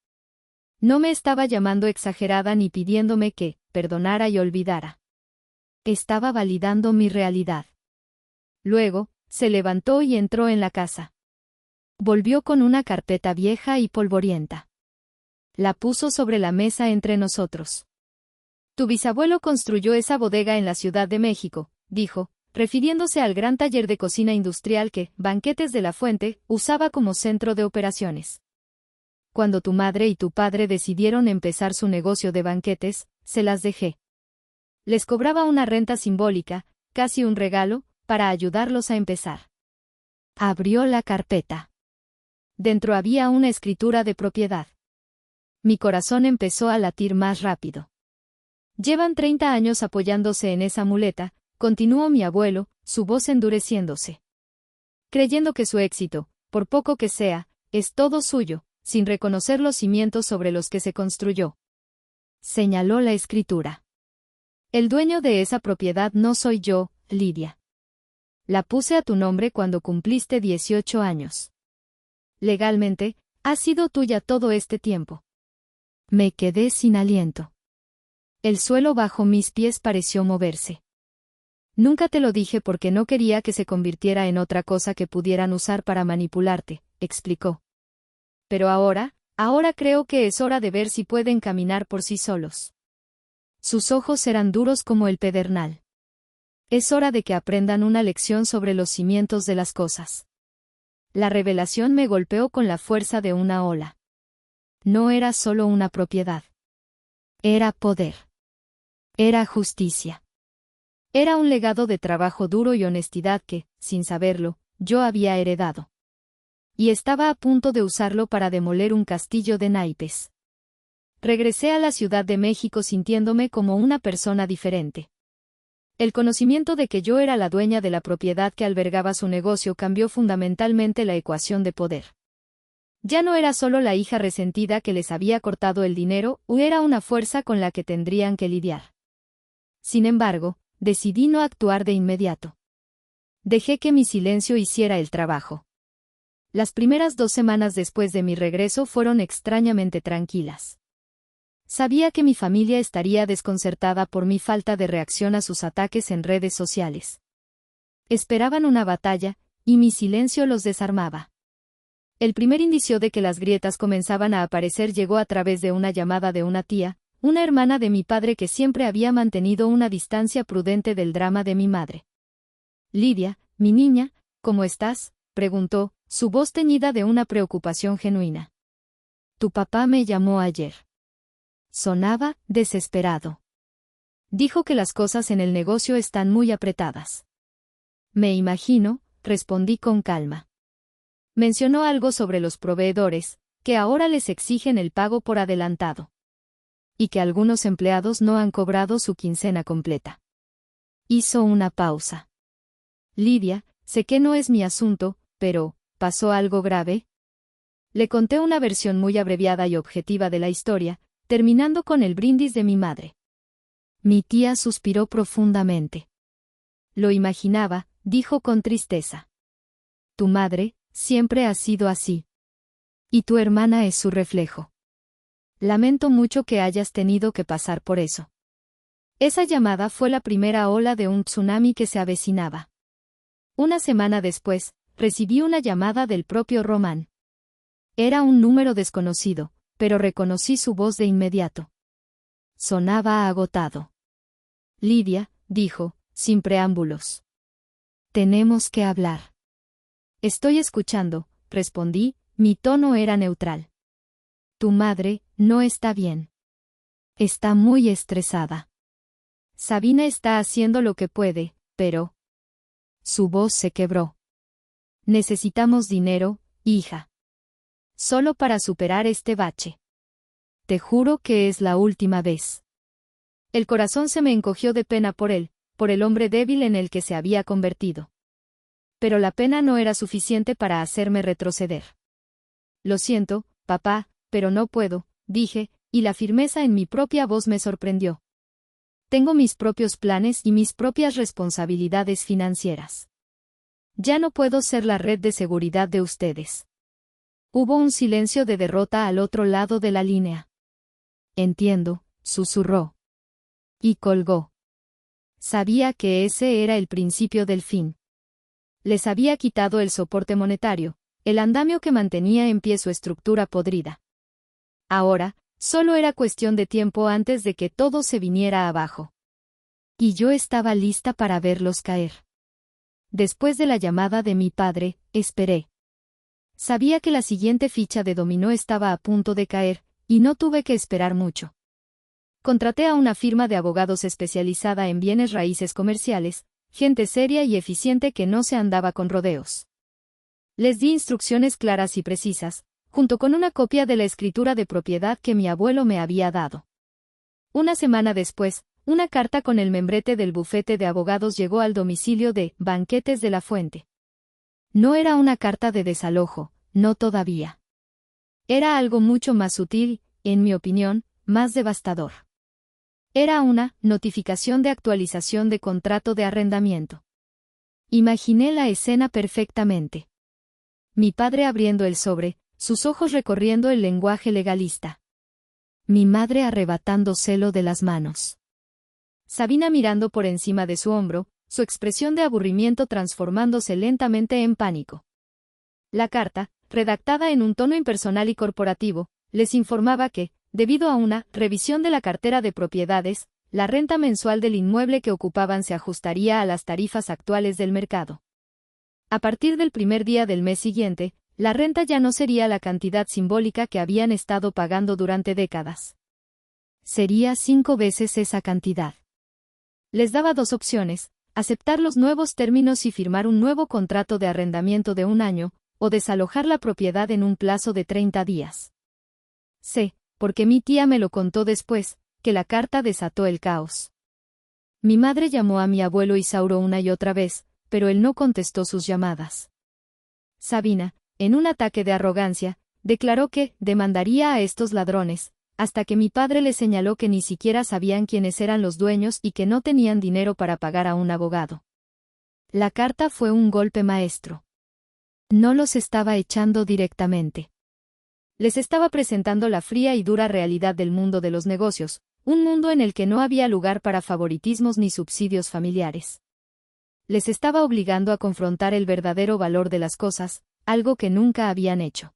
No me estaba llamando exagerada ni pidiéndome que perdonara y olvidara. Estaba validando mi realidad. Luego, se levantó y entró en la casa. Volvió con una carpeta vieja y polvorienta. La puso sobre la mesa entre nosotros. Tu bisabuelo construyó esa bodega en la Ciudad de México, dijo, refiriéndose al gran taller de cocina industrial que, Banquetes de la Fuente, usaba como centro de operaciones. Cuando tu madre y tu padre decidieron empezar su negocio de banquetes, se las dejé. Les cobraba una renta simbólica, casi un regalo, para ayudarlos a empezar. Abrió la carpeta. Dentro había una escritura de propiedad. Mi corazón empezó a latir más rápido. Llevan 30 años apoyándose en esa muleta, continuó mi abuelo, su voz endureciéndose. Creyendo que su éxito, por poco que sea, es todo suyo, sin reconocer los cimientos sobre los que se construyó. Señaló la escritura. El dueño de esa propiedad no soy yo, Lidia. La puse a tu nombre cuando cumpliste 18 años. Legalmente, ha sido tuya todo este tiempo. Me quedé sin aliento. El suelo bajo mis pies pareció moverse. Nunca te lo dije porque no quería que se convirtiera en otra cosa que pudieran usar para manipularte, explicó. Pero ahora creo que es hora de ver si pueden caminar por sí solos. Sus ojos eran duros como el pedernal. Es hora de que aprendan una lección sobre los cimientos de las cosas. La revelación me golpeó con la fuerza de una ola. No era solo una propiedad. Era poder. Era justicia. Era un legado de trabajo duro y honestidad que, sin saberlo, yo había heredado. Y estaba a punto de usarlo para demoler un castillo de naipes. Regresé a la Ciudad de México sintiéndome como una persona diferente. El conocimiento de que yo era la dueña de la propiedad que albergaba su negocio cambió fundamentalmente la ecuación de poder. Ya no era solo la hija resentida que les había cortado el dinero, o era una fuerza con la que tendrían que lidiar. Sin embargo, decidí no actuar de inmediato. Dejé que mi silencio hiciera el trabajo. Las primeras 2 semanas después de mi regreso fueron extrañamente tranquilas. Sabía que mi familia estaría desconcertada por mi falta de reacción a sus ataques en redes sociales. Esperaban una batalla, y mi silencio los desarmaba. El primer indicio de que las grietas comenzaban a aparecer llegó a través de una llamada de una tía, una hermana de mi padre que siempre había mantenido una distancia prudente del drama de mi madre. Lidia, mi niña, ¿cómo estás?, preguntó, su voz teñida de una preocupación genuina. Tu papá me llamó ayer. Sonaba desesperado. Dijo que las cosas en el negocio están muy apretadas. Me imagino, respondí con calma. Mencionó algo sobre los proveedores, que ahora les exigen el pago por adelantado. Y que algunos empleados no han cobrado su quincena completa. Hizo una pausa. Lidia, sé que no es mi asunto, pero, ¿pasó algo grave? Le conté una versión muy abreviada y objetiva de la historia, terminando con el brindis de mi madre. Mi tía suspiró profundamente. Lo imaginaba, dijo con tristeza. Tu madre, siempre ha sido así. Y tu hermana es su reflejo. Lamento mucho que hayas tenido que pasar por eso. Esa llamada fue la primera ola de un tsunami que se avecinaba. Una semana después, recibí una llamada del propio Román. Era un número desconocido, pero reconocí su voz de inmediato. Sonaba agotado. Lidia, dijo, sin preámbulos. Tenemos que hablar. Estoy escuchando, respondí, mi tono era neutral. Tu madre, no está bien. Está muy estresada. Sabina está haciendo lo que puede, pero... Su voz se quebró. Necesitamos dinero, hija. Solo para superar este bache. Te juro que es la última vez. El corazón se me encogió de pena por él, por el hombre débil en el que se había convertido. Pero la pena no era suficiente para hacerme retroceder. Lo siento, papá, pero no puedo, dije, y la firmeza en mi propia voz me sorprendió. Tengo mis propios planes y mis propias responsabilidades financieras. Ya no puedo ser la red de seguridad de ustedes. Hubo un silencio de derrota al otro lado de la línea. Entiendo, susurró. Y colgó. Sabía que ese era el principio del fin. Les había quitado el soporte monetario, el andamio que mantenía en pie su estructura podrida. Ahora, solo era cuestión de tiempo antes de que todo se viniera abajo. Y yo estaba lista para verlos caer. Después de la llamada de mi padre, esperé. Sabía que la siguiente ficha de dominó estaba a punto de caer, y no tuve que esperar mucho. Contraté a una firma de abogados especializada en bienes raíces comerciales, gente seria y eficiente que no se andaba con rodeos. Les di instrucciones claras y precisas, junto con una copia de la escritura de propiedad que mi abuelo me había dado. Una semana después, una carta con el membrete del bufete de abogados llegó al domicilio de Banquetes de la Fuente. No era una carta de desalojo, no todavía. Era algo mucho más sutil, en mi opinión, más devastador. Era una notificación de actualización de contrato de arrendamiento. Imaginé la escena perfectamente. Mi padre abriendo el sobre, sus ojos recorriendo el lenguaje legalista. Mi madre arrebatándoselo de las manos. Sabina mirando por encima de su hombro, su expresión de aburrimiento transformándose lentamente en pánico. La carta, redactada en un tono impersonal y corporativo, les informaba que, debido a una revisión de la cartera de propiedades, la renta mensual del inmueble que ocupaban se ajustaría a las tarifas actuales del mercado. A partir del primer día del mes siguiente, la renta ya no sería la cantidad simbólica que habían estado pagando durante décadas. Sería 5 veces esa cantidad. Les daba 2 opciones: aceptar los nuevos términos y firmar un nuevo contrato de arrendamiento de 1 año, o desalojar la propiedad en un plazo de 30 días. Sé, porque mi tía me lo contó después, que la carta desató el caos. Mi madre llamó a mi abuelo Isauro una y otra vez, pero él no contestó sus llamadas. Sabina, en un ataque de arrogancia, declaró que demandaría a estos ladrones, hasta que mi padre le señaló que ni siquiera sabían quiénes eran los dueños y que no tenían dinero para pagar a un abogado. La carta fue un golpe maestro. No los estaba echando directamente. Les estaba presentando la fría y dura realidad del mundo de los negocios, un mundo en el que no había lugar para favoritismos ni subsidios familiares. Les estaba obligando a confrontar el verdadero valor de las cosas, algo que nunca habían hecho.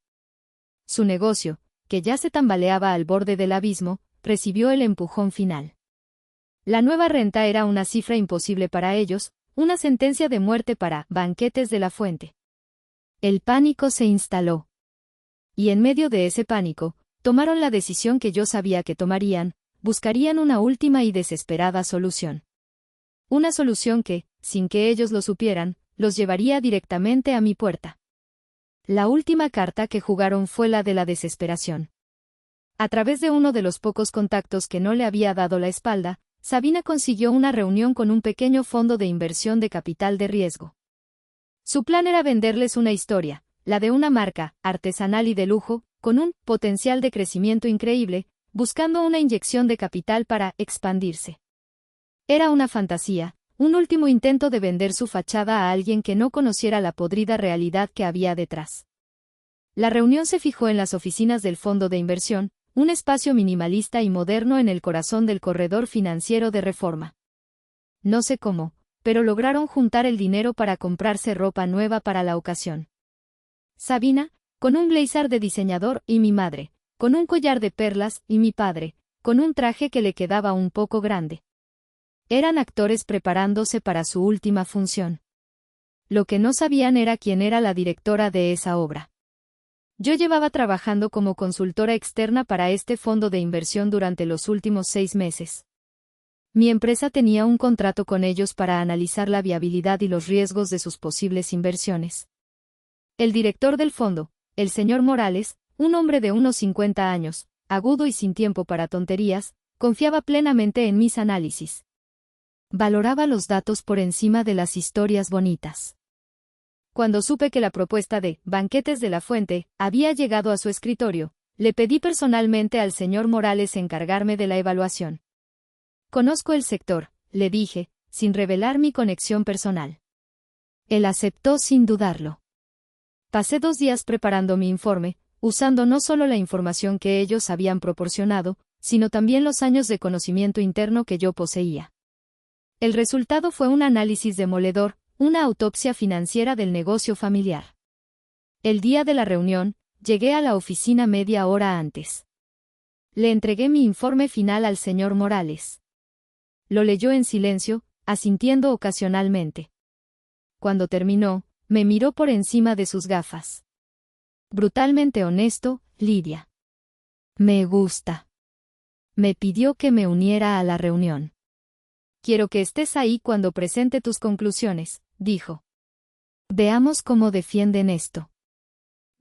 Su negocio, que ya se tambaleaba al borde del abismo, recibió el empujón final. La nueva renta era una cifra imposible para ellos, una sentencia de muerte para Banquetes de la Fuente. El pánico se instaló. Y en medio de ese pánico, tomaron la decisión que yo sabía que tomarían: buscarían una última y desesperada solución. Una solución que, sin que ellos lo supieran, los llevaría directamente a mi puerta. La última carta que jugaron fue la de la desesperación. A través de uno de los pocos contactos que no le había dado la espalda, Sabina consiguió una reunión con un pequeño fondo de inversión de capital de riesgo. Su plan era venderles una historia, la de una marca, artesanal y de lujo, con un potencial de crecimiento increíble, buscando una inyección de capital para expandirse. Era una fantasía, un último intento de vender su fachada a alguien que no conociera la podrida realidad que había detrás. La reunión se fijó en las oficinas del fondo de inversión, un espacio minimalista y moderno en el corazón del corredor financiero de Reforma. No sé cómo, pero lograron juntar el dinero para comprarse ropa nueva para la ocasión. Sabina, con un blazer de diseñador, y mi madre, con un collar de perlas, y mi padre, con un traje que le quedaba un poco grande. Eran actores preparándose para su última función. Lo que no sabían era quién era la directora de esa obra. Yo llevaba trabajando como consultora externa para este fondo de inversión durante los últimos 6 meses. Mi empresa tenía un contrato con ellos para analizar la viabilidad y los riesgos de sus posibles inversiones. El director del fondo, el señor Morales, un hombre de unos 50 años, agudo y sin tiempo para tonterías, confiaba plenamente en mis análisis. Valoraba los datos por encima de las historias bonitas. Cuando supe que la propuesta de Banquetes de la Fuente había llegado a su escritorio, le pedí personalmente al señor Morales encargarme de la evaluación. Conozco el sector, le dije, sin revelar mi conexión personal. Él aceptó sin dudarlo. Pasé 2 días preparando mi informe, usando no solo la información que ellos habían proporcionado, sino también los años de conocimiento interno que yo poseía. El resultado fue un análisis demoledor, una autopsia financiera del negocio familiar. El día de la reunión, llegué a la oficina media hora antes. Le entregué mi informe final al señor Morales. Lo leyó en silencio, asintiendo ocasionalmente. Cuando terminó, me miró por encima de sus gafas. Brutalmente honesto, Lidia. Me gusta. Me pidió que me uniera a la reunión. Quiero que estés ahí cuando presente tus conclusiones, dijo. Veamos cómo defienden esto.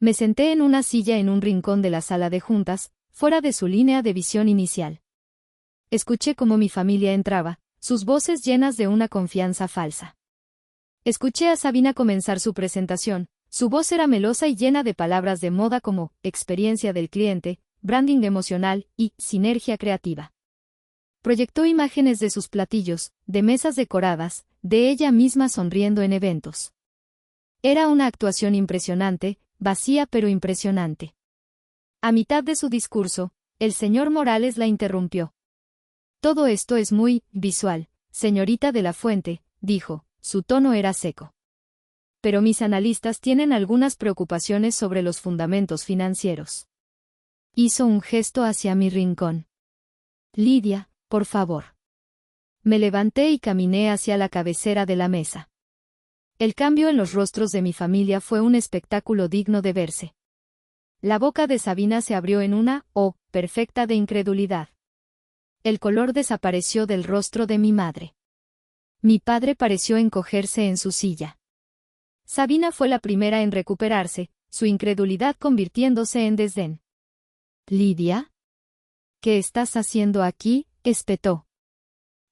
Me senté en una silla en un rincón de la sala de juntas, fuera de su línea de visión inicial. Escuché cómo mi familia entraba, sus voces llenas de una confianza falsa. Escuché a Sabina comenzar su presentación, su voz era melosa y llena de palabras de moda como experiencia del cliente, branding emocional y sinergia creativa. Proyectó imágenes de sus platillos, de mesas decoradas, de ella misma sonriendo en eventos. Era una actuación impresionante, vacía pero impresionante. A mitad de su discurso, el señor Morales la interrumpió. Todo esto es muy visual, señorita de la Fuente, dijo. Su tono era seco. Pero mis analistas tienen algunas preocupaciones sobre los fundamentos financieros. Hizo un gesto hacia mi rincón. Lidia, por favor. Me levanté y caminé hacia la cabecera de la mesa. El cambio en los rostros de mi familia fue un espectáculo digno de verse. La boca de Sabina se abrió en una "oh" perfecta de incredulidad. El color desapareció del rostro de mi madre. Mi padre pareció encogerse en su silla. Sabina fue la primera en recuperarse, su incredulidad convirtiéndose en desdén. «¿Lidia? ¿Qué estás haciendo aquí?», espetó.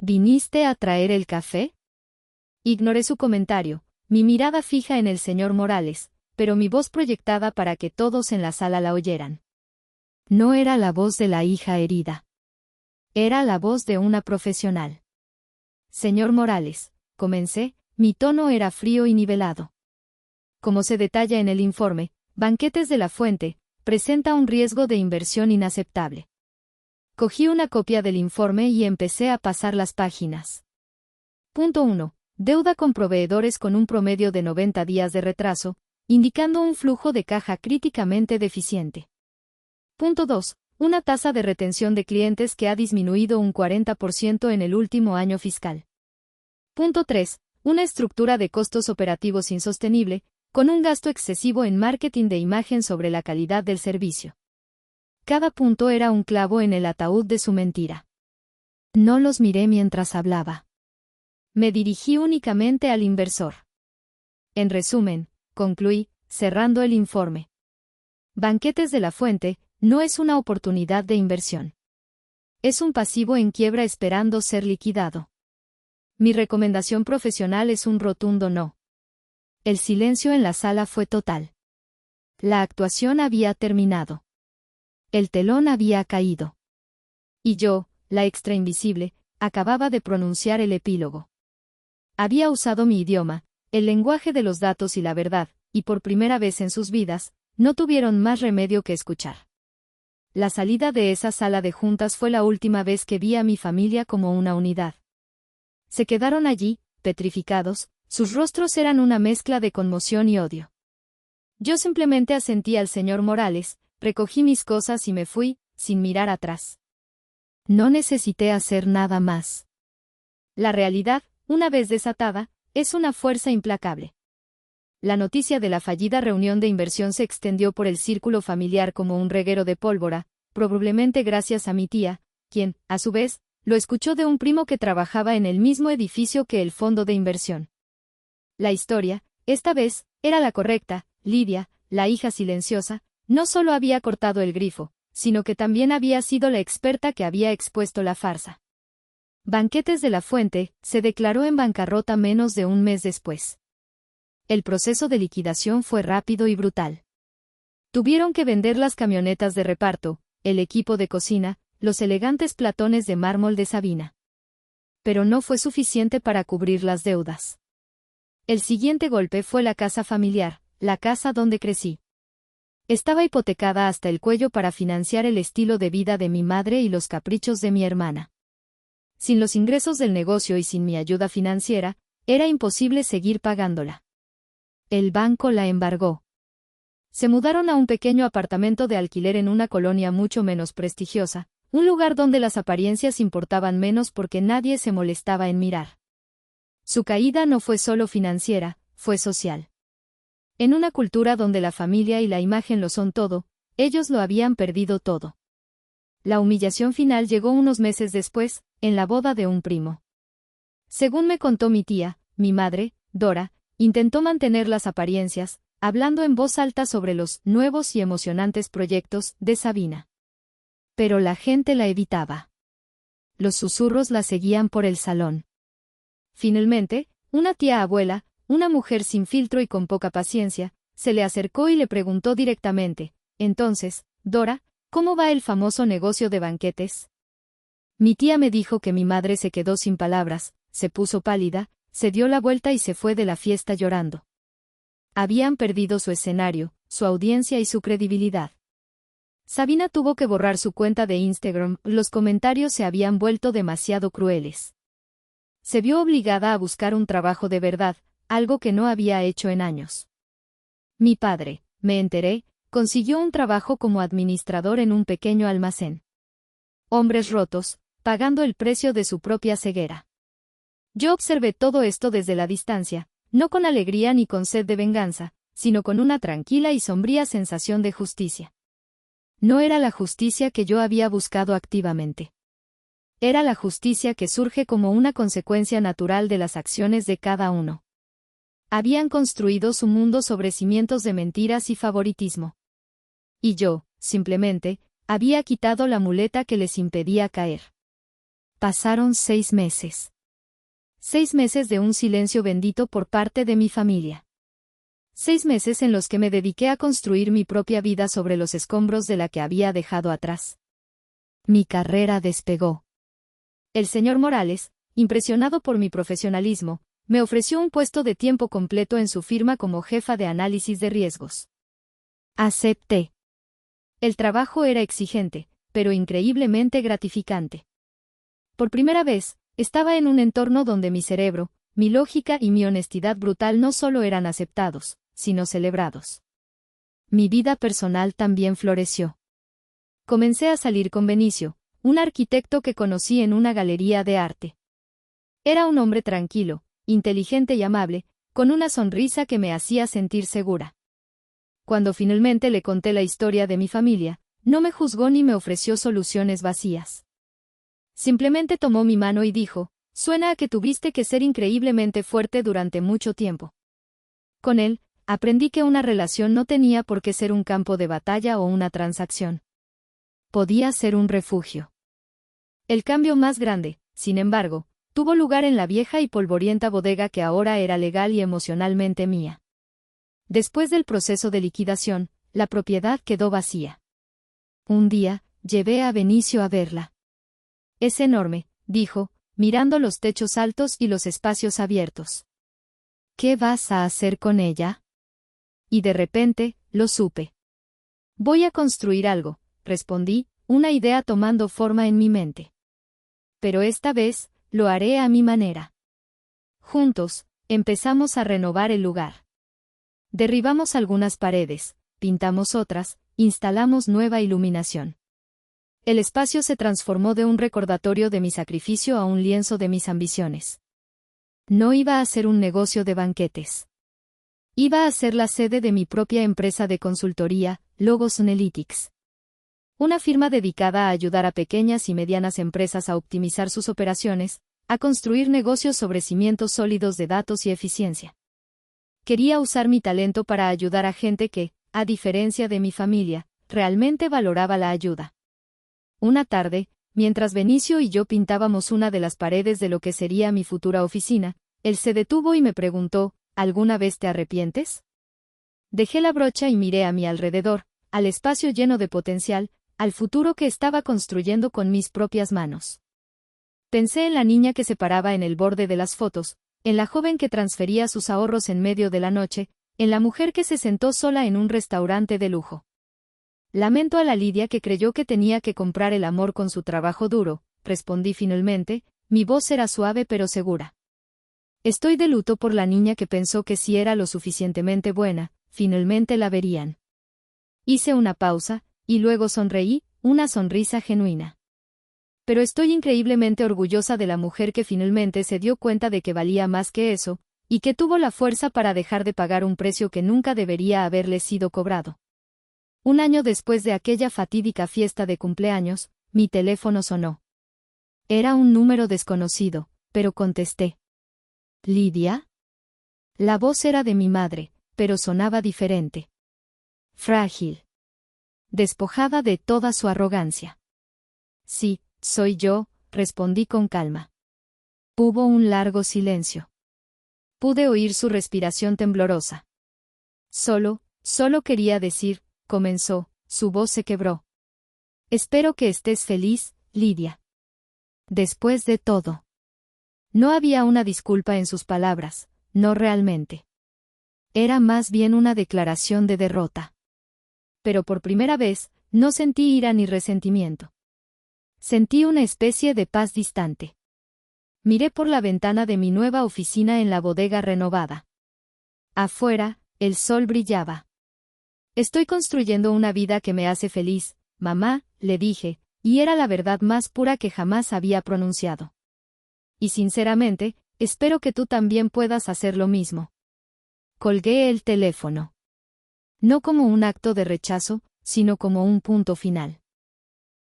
«¿Viniste a traer el café?». Ignoré su comentario, mi mirada fija en el señor Morales, pero mi voz proyectada para que todos en la sala la oyeran. No era la voz de la hija herida. Era la voz de una profesional. «Señor Morales», comencé, mi tono era frío y nivelado. Como se detalla en el informe, Banquetes de la Fuente presenta un riesgo de inversión inaceptable. Cogí una copia del informe y empecé a pasar las páginas. Punto 1. Deuda con proveedores con un promedio de 90 días de retraso, indicando un flujo de caja críticamente deficiente. Punto 2. Una tasa de retención de clientes que ha disminuido un 40% en el último año fiscal. Punto 3. Una estructura de costos operativos insostenible, con un gasto excesivo en marketing de imagen sobre la calidad del servicio. Cada punto era un clavo en el ataúd de su mentira. No los miré mientras hablaba. Me dirigí únicamente al inversor. En resumen, concluí, cerrando el informe. Banquetes de la Fuente no es una oportunidad de inversión. Es un pasivo en quiebra esperando ser liquidado. Mi recomendación profesional es un rotundo no. El silencio en la sala fue total. La actuación había terminado. El telón había caído. Y yo, la extra invisible, acababa de pronunciar el epílogo. Había usado mi idioma, el lenguaje de los datos y la verdad, y por primera vez en sus vidas, no tuvieron más remedio que escuchar. La salida de esa sala de juntas fue la última vez que vi a mi familia como una unidad. Se quedaron allí, petrificados, sus rostros eran una mezcla de conmoción y odio. Yo simplemente asentí al señor Morales, recogí mis cosas y me fui, sin mirar atrás. No necesité hacer nada más. La realidad, una vez desatada, es una fuerza implacable. La noticia de la fallida reunión de inversión se extendió por el círculo familiar como un reguero de pólvora, probablemente gracias a mi tía, quien, a su vez, lo escuchó de un primo que trabajaba en el mismo edificio que el fondo de inversión. La historia, esta vez, era la correcta. Lidia, la hija silenciosa, no solo había cortado el grifo, sino que también había sido la experta que había expuesto la farsa. Banquetes de la Fuente se declaró en bancarrota menos de un mes después. El proceso de liquidación fue rápido y brutal. Tuvieron que vender las camionetas de reparto, el equipo de cocina, los elegantes platones de mármol de Sabina. Pero no fue suficiente para cubrir las deudas. El siguiente golpe fue la casa familiar, la casa donde crecí. Estaba hipotecada hasta el cuello para financiar el estilo de vida de mi madre y los caprichos de mi hermana. Sin los ingresos del negocio y sin mi ayuda financiera, era imposible seguir pagándola. El banco la embargó. Se mudaron a un pequeño apartamento de alquiler en una colonia mucho menos prestigiosa, un lugar donde las apariencias importaban menos porque nadie se molestaba en mirar. Su caída no fue solo financiera, fue social. En una cultura donde la familia y la imagen lo son todo, ellos lo habían perdido todo. La humillación final llegó unos meses después, en la boda de un primo. Según me contó mi tía, mi madre, Dora, intentó mantener las apariencias, hablando en voz alta sobre los nuevos y emocionantes proyectos de Sabina. Pero la gente la evitaba. Los susurros la seguían por el salón. Finalmente, una tía abuela, una mujer sin filtro y con poca paciencia, se le acercó y le preguntó directamente: «Entonces, Dora, ¿cómo va el famoso negocio de banquetes?». Mi tía me dijo que mi madre se quedó sin palabras, se puso pálida, se dio la vuelta y se fue de la fiesta llorando. Habían perdido su escenario, su audiencia y su credibilidad. Sabina tuvo que borrar su cuenta de Instagram, los comentarios se habían vuelto demasiado crueles. Se vio obligada a buscar un trabajo de verdad, algo que no había hecho en años. Mi padre, me enteré, consiguió un trabajo como administrador en un pequeño almacén. Hombres rotos, pagando el precio de su propia ceguera. Yo observé todo esto desde la distancia, no con alegría ni con sed de venganza, sino con una tranquila y sombría sensación de justicia. No era la justicia que yo había buscado activamente. Era la justicia que surge como una consecuencia natural de las acciones de cada uno. Habían construido su mundo sobre cimientos de mentiras y favoritismo. Y yo, simplemente, había quitado la muleta que les impedía caer. Pasaron 6 meses. 6 meses de un silencio bendito por parte de mi familia. 6 meses en los que me dediqué a construir mi propia vida sobre los escombros de la que había dejado atrás. Mi carrera despegó. El señor Morales, impresionado por mi profesionalismo, me ofreció un puesto de tiempo completo en su firma como jefa de análisis de riesgos. Acepté. El trabajo era exigente, pero increíblemente gratificante. Por primera vez, estaba en un entorno donde mi cerebro, mi lógica y mi honestidad brutal no solo eran aceptados, sino celebrados. Mi vida personal también floreció. Comencé a salir con Benicio, un arquitecto que conocí en una galería de arte. Era un hombre tranquilo, inteligente y amable, con una sonrisa que me hacía sentir segura. Cuando finalmente le conté la historia de mi familia, no me juzgó ni me ofreció soluciones vacías. Simplemente tomó mi mano y dijo: «Suena a que tuviste que ser increíblemente fuerte durante mucho tiempo». Con él, aprendí que una relación no tenía por qué ser un campo de batalla o una transacción. Podía ser un refugio. El cambio más grande, sin embargo, tuvo lugar en la vieja y polvorienta bodega que ahora era legal y emocionalmente mía. Después del proceso de liquidación, la propiedad quedó vacía. Un día, llevé a Benicio a verla. «Es enorme», dijo, mirando los techos altos y los espacios abiertos. «¿Qué vas a hacer con ella?» Y de repente, lo supe. «Voy a construir algo», respondí, una idea tomando forma en mi mente. «Pero esta vez, lo haré a mi manera». Juntos, empezamos a renovar el lugar. Derribamos algunas paredes, pintamos otras, instalamos nueva iluminación. El espacio se transformó de un recordatorio de mi sacrificio a un lienzo de mis ambiciones. No iba a ser un negocio de banquetes. Iba a ser la sede de mi propia empresa de consultoría, Logos Analytics. Una firma dedicada a ayudar a pequeñas y medianas empresas a optimizar sus operaciones, a construir negocios sobre cimientos sólidos de datos y eficiencia. Quería usar mi talento para ayudar a gente que, a diferencia de mi familia, realmente valoraba la ayuda. Una tarde, mientras Benicio y yo pintábamos una de las paredes de lo que sería mi futura oficina, él se detuvo y me preguntó: «¿Alguna vez te arrepientes?». Dejé la brocha y miré a mi alrededor, al espacio lleno de potencial, al futuro que estaba construyendo con mis propias manos. Pensé en la niña que se paraba en el borde de las fotos, en la joven que transfería sus ahorros en medio de la noche, en la mujer que se sentó sola en un restaurante de lujo. «Lamento a la Lidia que creyó que tenía que comprar el amor con su trabajo duro», respondí finalmente, mi voz era suave pero segura. «Estoy de luto por la niña que pensó que si era lo suficientemente buena, finalmente la verían». Hice una pausa, y luego sonreí, una sonrisa genuina. «Pero estoy increíblemente orgullosa de la mujer que finalmente se dio cuenta de que valía más que eso, y que tuvo la fuerza para dejar de pagar un precio que nunca debería haberle sido cobrado». Un año después de aquella fatídica fiesta de cumpleaños, mi teléfono sonó. Era un número desconocido, pero contesté. «¿Lidia?». La voz era de mi madre, pero sonaba diferente. Frágil. Despojada de toda su arrogancia. «Sí, soy yo», respondí con calma. Hubo un largo silencio. Pude oír su respiración temblorosa. Solo quería decir», comenzó, su voz se quebró. «Espero que estés feliz, Lidia». Después de todo. No había una disculpa en sus palabras, no realmente. Era más bien una declaración de derrota. Pero por primera vez, no sentí ira ni resentimiento. Sentí una especie de paz distante. Miré por la ventana de mi nueva oficina en la bodega renovada. Afuera, el sol brillaba. «Estoy construyendo una vida que me hace feliz, mamá», le dije, y era la verdad más pura que jamás había pronunciado. Y sinceramente, espero que tú también puedas hacer lo mismo. Colgué el teléfono. No como un acto de rechazo, sino como un punto final.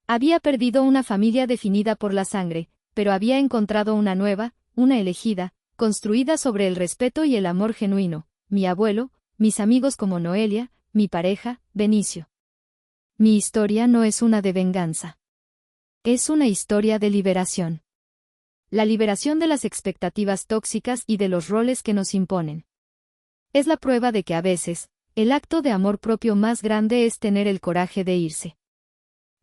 Había perdido una familia definida por la sangre, pero había encontrado una nueva, una elegida, construida sobre el respeto y el amor genuino, mi abuelo, mis amigos como Noelia, mi pareja, Benicio. Mi historia no es una de venganza. Es una historia de liberación. La liberación de las expectativas tóxicas y de los roles que nos imponen. Es la prueba de que a veces, el acto de amor propio más grande es tener el coraje de irse.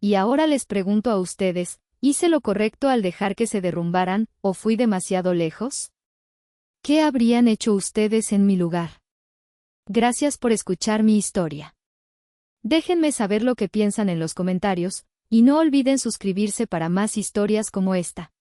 Y ahora les pregunto a ustedes, ¿hice lo correcto al dejar que se derrumbaran, o fui demasiado lejos? ¿Qué habrían hecho ustedes en mi lugar? Gracias por escuchar mi historia. Déjenme saber lo que piensan en los comentarios, y no olviden suscribirse para más historias como esta.